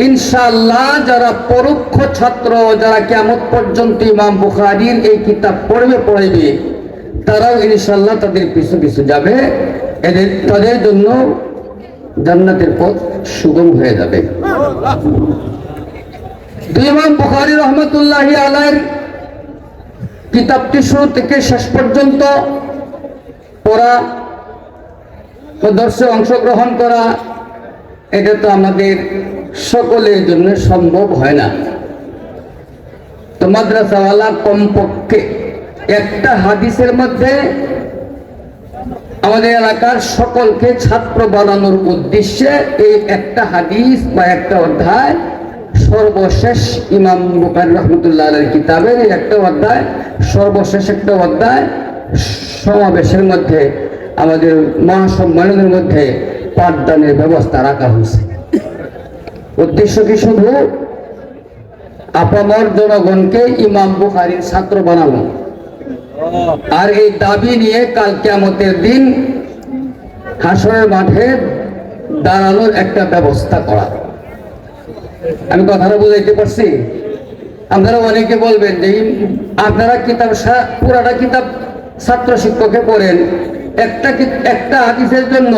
ইনশাআল্লাহ যারা পরোক্ষ ছাত্র, যারা কিয়ামত পর্যন্ত ইমাম বুখারীর এই কিতাব পড়বে তারাও ইনশাআল্লাহ তাদের পিছু পিছু যাবে। তাদের জন্য জান্নাতের পথ সুগম হয়ে যাবে। ইমাম বুখারী রহমাতুল্লাহি আলাইহির কিতাবটি শুরু থেকে শেষ পর্যন্ত পড়া, দর্শে অংশগ্রহণ করা, এটা তো আমাদের সকলের জন্য সম্ভব হয় না। তো মাদ্রাসাওয়ালা কমপক্ষে একটা হাদিসের মধ্যে আমাদের এলাকার সকলকে ছাত্র বানানোর উদ্দেশ্যে এই একটা হাদিস বা একটা অধ্যায়, সর্বশেষ ইমাম বুখারী রাহমাতুল্লাহ আলাইহির কিতাবের এই একটা অধ্যায়, সর্বশেষ একটা অধ্যায় সমাবেশের মধ্যে, আমাদের মহাসম্মেলনের মধ্যে পাঠদানের ব্যবস্থা রাখা হয়েছে। উদ্দেশ্য কি? শুধু আপামর জনগণকে ইমাম বুখারীর ছাত্র বানানো, আর এই দাবি নিয়ে কাল কিয়ামতের দিন হাসরের মাঠে দাঁড়ানোর একটা ব্যবস্থা করা। আমি কথাটা বুঝাইতে পারছি? আপনারা অনেকে বলবেন যে আপনারা কিতাব পুরাটা কিতাব ছাত্র শিক্ষকে পড়েন, একটা হাদিসের জন্য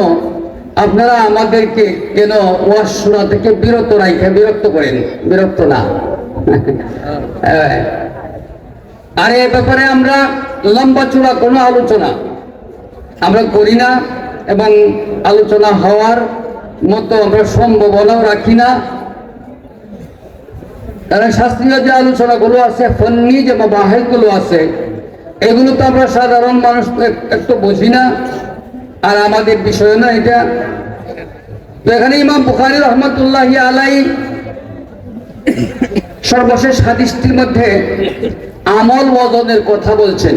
আপনারা আমাদেরকে কেন ওয়াজ শোনা থেকে বিরক্ত করেন? বিরক্ত না। আর এ ব্যাপারে আমরা লম্বা চূড়া কোনো আলোচনা আমরা করি না, এবং আলোচনা হওয়ার মতো আমরা সম্ভাবনাও রাখি না। কারণ শাস্ত্রীয় যে আলোচনাগুলো আছে, ফন্নি যে মাবাহিরগুলো আছে, এগুলো তো আমরা সাধারণ মানুষ একটু বুঝি না, আর আমাদের বিষয় না এটা। তো এখানে ইমাম বুখারী রাহমাতুল্লাহি আলাইহি সর্বশেষ হাদিসটির মধ্যে আমল ওজনের কথা বলছেন।